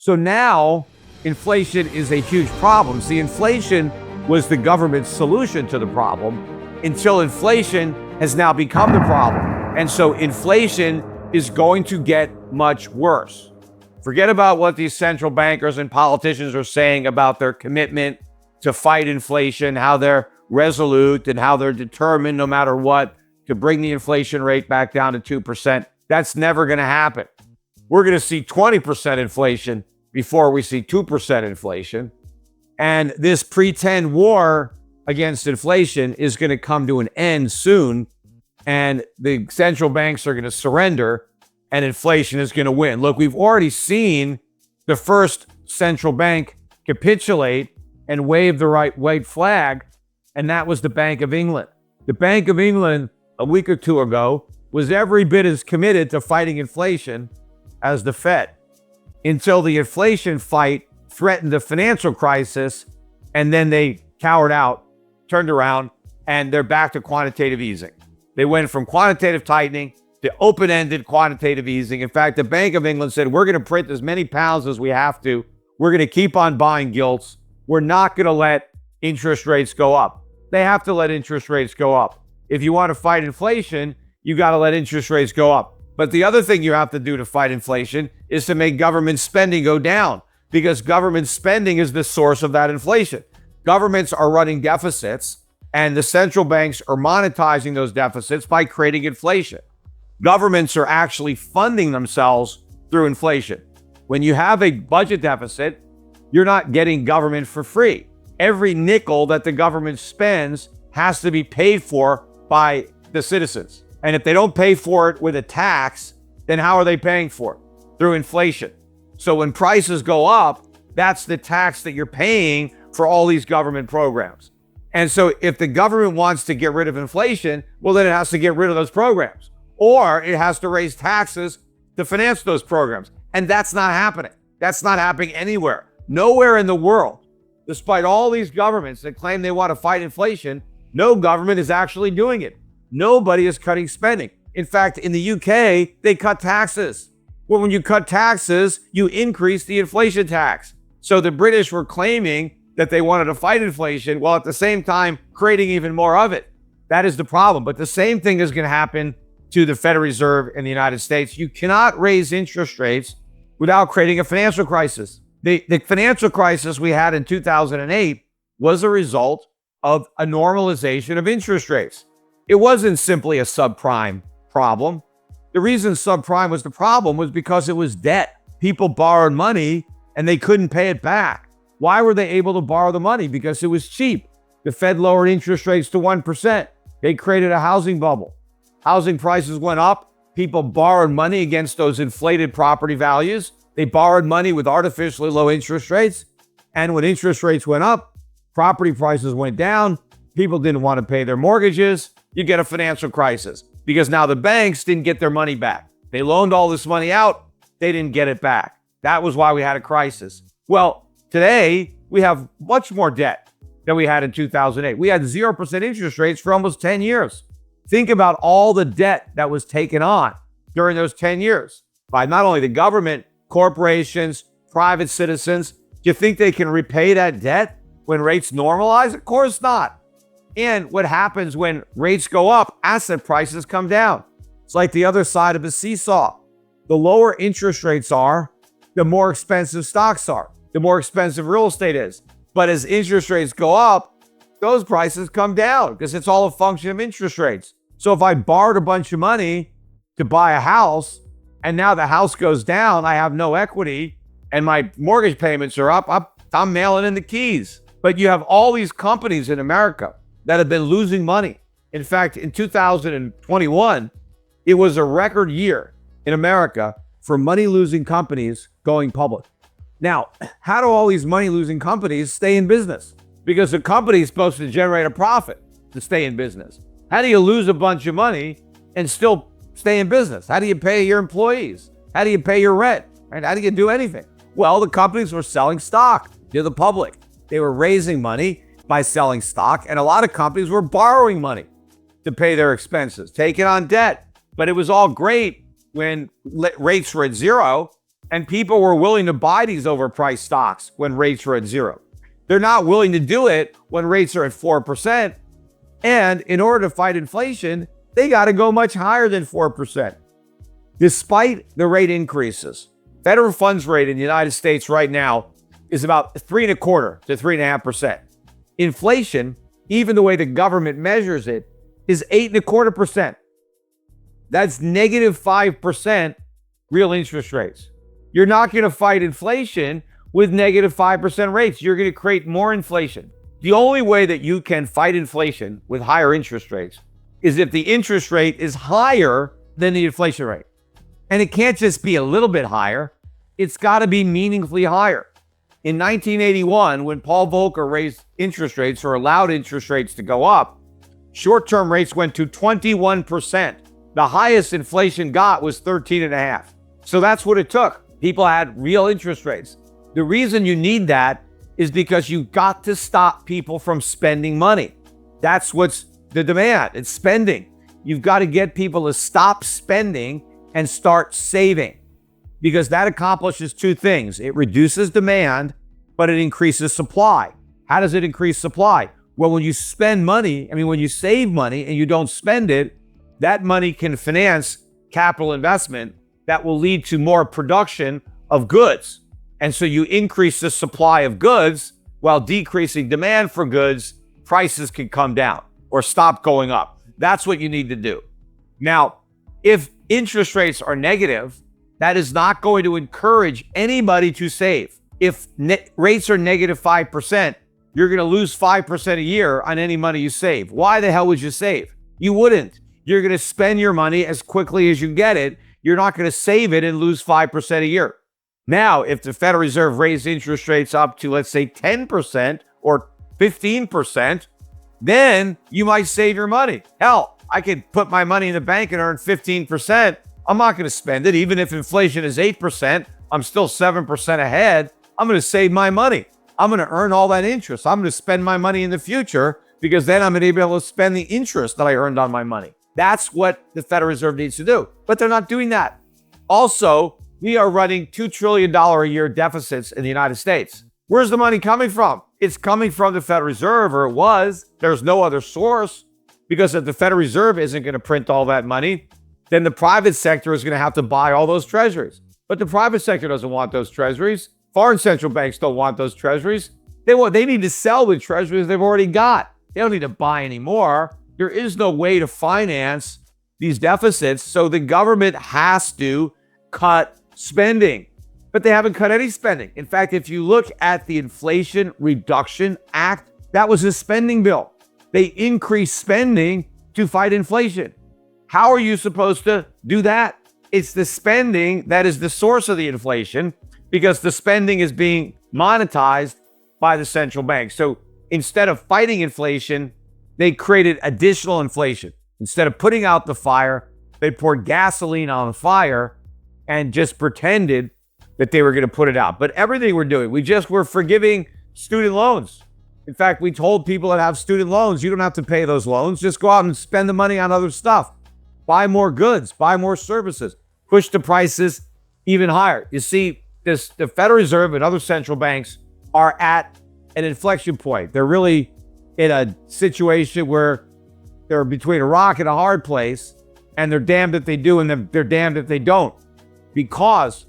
So now inflation is a huge problem. See, inflation was the government's solution to the problem until inflation has now become the problem. And so inflation is going to get much worse. Forget about what these central bankers and politicians are saying about their commitment to fight inflation, how they're resolute and how they're determined no matter what to bring the inflation rate back down to 2%. That's never going to happen. We're going to see 20% inflation before we see 2% inflation. And this pretend war against inflation is going to come to an end soon. And the central banks are going to surrender and inflation is going to win. Look, we've already seen the first central bank capitulate and wave the white flag, and that was the Bank of England. The Bank of England, a week or two ago, was every bit as committed to fighting inflation as the Fed, until the inflation fight threatened the financial crisis, and then they cowered out, turned around, and they're back to quantitative easing. They went from quantitative tightening to open-ended quantitative easing. In fact, the Bank of England said, we're going to print as many pounds as we have to. We're going to keep on buying gilts. We're not going to let interest rates go up. They have to let interest rates go up. If you want to fight inflation, you got to let interest rates go up. But the other thing you have to do to fight inflation is to make government spending go down, because government spending is the source of that inflation. Governments are running deficits, and the central banks are monetizing those deficits by creating inflation. Governments are actually funding themselves through inflation. When you have a budget deficit, you're not getting government for free. Every nickel that the government spends has to be paid for by the citizens. And if they don't pay for it with a tax, then how are they paying for it? Through inflation. So when prices go up, that's the tax that you're paying for all these government programs. And so if the government wants to get rid of inflation, well, then it has to get rid of those programs, or it has to raise taxes to finance those programs. And that's not happening. That's not happening anywhere. Nowhere in the world, despite all these governments that claim they want to fight inflation, no government is actually doing it. Nobody is cutting spending. In fact, in the UK, they cut taxes. Well, when you cut taxes, you increase the inflation tax. So the British were claiming that they wanted to fight inflation while at the same time creating even more of it. That is the problem. But the same thing is going to happen to the Federal Reserve in the United States. You cannot raise interest rates without creating a financial crisis. The financial crisis we had in 2008 was a result of a normalization of interest rates. It wasn't simply a subprime problem. The reason subprime was the problem was because it was debt. People borrowed money and they couldn't pay it back. Why were they able to borrow the money? Because it was cheap. The Fed lowered interest rates to 1%. They created a housing bubble. Housing prices went up. People borrowed money against those inflated property values. They borrowed money with artificially low interest rates. And when interest rates went up, property prices went down. People didn't want to pay their mortgages. You get a financial crisis because now the banks didn't get their money back. They loaned all this money out. They didn't get it back. That was why we had a crisis. Well, today we have much more debt than we had in 2008. We had 0% interest rates for almost 10 years. Think about all the debt that was taken on during those 10 years by not only the government, corporations, private citizens. Do you think they can repay that debt when rates normalize? Of course not. And what happens when rates go up, asset prices come down. It's like the other side of a seesaw. The lower interest rates are, the more expensive stocks are, the more expensive real estate is. But as interest rates go up, those prices come down because it's all a function of interest rates. So if I borrowed a bunch of money to buy a house and now the house goes down, I have no equity and my mortgage payments are up, I'm mailing in the keys. But you have all these companies in America that have been losing money. In fact, in 2021, it was a record year in America for money-losing companies going public. Now, how do all these money-losing companies stay in business? Because the company is supposed to generate a profit to stay in business. How do you lose a bunch of money and still stay in business? How do you pay your employees? How do you pay your rent? Right? How do you do anything? Well, the companies were selling stock to the public. They were raising money by selling stock, and a lot of companies were borrowing money to pay their expenses, taking on debt. But it was all great when rates were at zero, And people were willing to buy these overpriced stocks when rates were at zero. They're not willing to do it when rates are at 4%. And in order to fight inflation, they got to go much higher than 4%. Despite the rate increases, federal funds rate in the United States right now is about 3.25% to 3.5%. Inflation, even the way the government measures it, is 8.25%. That's negative 5% real interest rates. You're not going to fight inflation with negative 5% rates. You're going to create more inflation. The only way that you can fight inflation with higher interest rates is if the interest rate is higher than the inflation rate. And it can't just be a little bit higher. It's got to be meaningfully higher. In 1981, when Paul Volcker raised interest rates or allowed interest rates to go up, short-term rates went to 21%. The highest inflation got was 13.5%. So that's what it took. People had real interest rates. The reason you need that is because you've got to stop people from spending money. That's what's the demand. It's spending. You've got to get people to stop spending and start saving, because that accomplishes two things. It reduces demand, but it increases supply. How does it increase supply? Well, when you spend money, when you save money and you don't spend it, that money can finance capital investment that will lead to more production of goods. And so you increase the supply of goods while decreasing demand for goods, prices can come down or stop going up. That's what you need to do. Now, if interest rates are negative, that is not going to encourage anybody to save. If rates are negative 5%, you're going to lose 5% a year on any money you save. Why the hell would you save? You wouldn't. You're going to spend your money as quickly as you get it. You're not going to save it and lose 5% a year. Now, if the Federal Reserve raised interest rates up to, let's say, 10% or 15%, then you might save your money. Hell, I could put my money in the bank and earn 15%. I'm not going to spend it. Even if inflation is 8%, I'm still 7% ahead. I'm going to save my money. I'm going to earn all that interest. I'm going to spend my money in the future because then I'm going to be able to spend the interest that I earned on my money. That's what the Federal Reserve needs to do. But they're not doing that. Also, we are running $2 trillion a year deficits in the United States. Where's the money coming from? It's coming from the Federal Reserve, or it was. There's no other source, because if the Federal Reserve isn't going to print all that money, then the private sector is going to have to buy all those treasuries. But the private sector doesn't want those treasuries. Foreign central banks don't want those treasuries. They need to sell the treasuries they've already got. They don't need to buy any more. There is no way to finance these deficits, so the government has to cut spending. But they haven't cut any spending. In fact, if you look at the Inflation Reduction Act, that was a spending bill. They increased spending to fight inflation. How are you supposed to do that? It's the spending that is the source of the inflation, because the spending is being monetized by the central bank. So instead of fighting inflation, they created additional inflation. Instead of putting out the fire, they poured gasoline on the fire and just pretended that they were going to put it out. But everything we're doing, we're forgiving student loans. In fact, we told people that have student loans, you don't have to pay those loans. Just go out and spend the money on other stuff. Buy more goods, buy more services, push the prices even higher. You see, the Federal Reserve and other central banks are at an inflection point. They're really in a situation where they're between a rock and a hard place, and they're damned if they do and they're damned if they don't. Because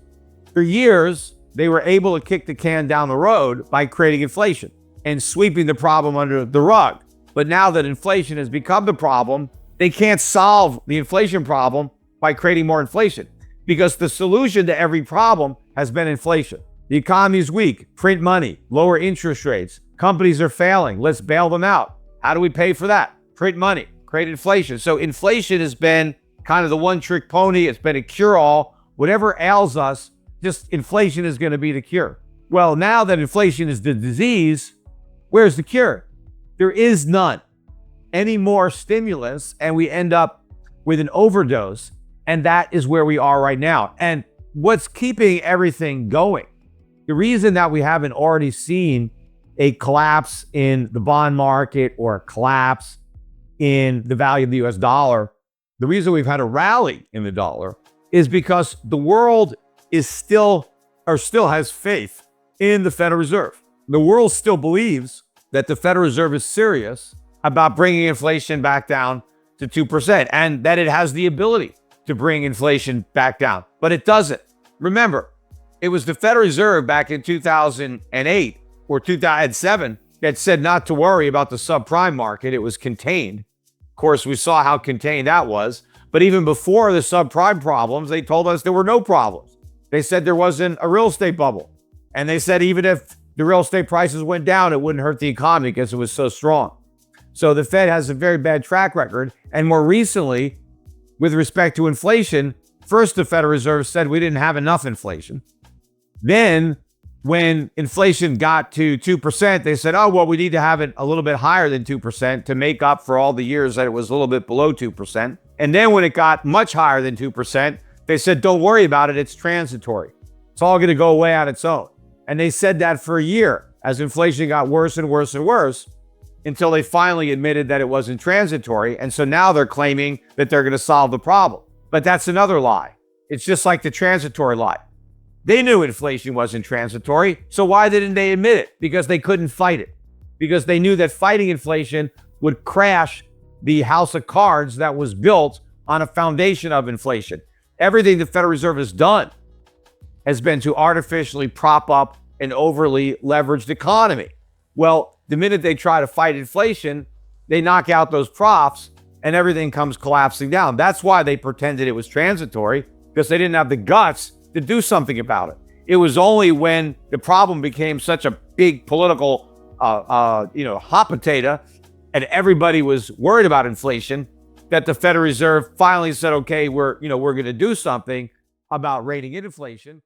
for years, they were able to kick the can down the road by creating inflation and sweeping the problem under the rug. But now that inflation has become the problem, they can't solve the inflation problem by creating more inflation, because the solution to every problem has been inflation. The economy is weak, print money, lower interest rates. Companies are failing, let's bail them out. How do we pay for that? Print money, create inflation. So inflation has been kind of the one-trick pony. It's been a cure-all. Whatever ails us, just inflation is going to be the cure. Well, now that inflation is the disease, where's the cure? There is none. Any more stimulus, and we end up with an overdose. And that is where we are right now. And what's keeping everything going, the reason that we haven't already seen a collapse in the bond market or a collapse in the value of the US dollar, the reason we've had a rally in the dollar is because the world is still has faith in the Federal Reserve. The world still believes that the Federal Reserve is serious about bringing inflation back down to 2% and that it has the ability to bring inflation back down, but it doesn't. Remember, it was the Federal Reserve back in 2008 or 2007 that said not to worry about the subprime market. It was contained. Of course, we saw how contained that was. But even before the subprime problems, they told us there were no problems. They said there wasn't a real estate bubble. And they said even if the real estate prices went down, it wouldn't hurt the economy because it was so strong. So the Fed has a very bad track record. And more recently, with respect to inflation, first the Federal Reserve said we didn't have enough inflation. Then when inflation got to 2%, they said, oh, well, we need to have it a little bit higher than 2% to make up for all the years that it was a little bit below 2%. And then when it got much higher than 2%, they said, don't worry about it. It's transitory. It's all going to go away on its own. And they said that for a year as inflation got worse and worse and worse until they finally admitted that it wasn't transitory. And so now they're claiming that they're going to solve the problem. But that's another lie. It's just like the transitory lie. They knew inflation wasn't transitory. So why didn't they admit it? Because they couldn't fight it. Because they knew that fighting inflation would crash the house of cards that was built on a foundation of inflation. Everything the Federal Reserve has done has been to artificially prop up an overly leveraged economy. Well, the minute they try to fight inflation, they knock out those profs and everything comes collapsing down. That's why they pretended it was transitory, because they didn't have the guts to do something about it. It was only when the problem became such a big political, hot potato and everybody was worried about inflation that the Federal Reserve finally said, okay, we're going to do something about reining in inflation.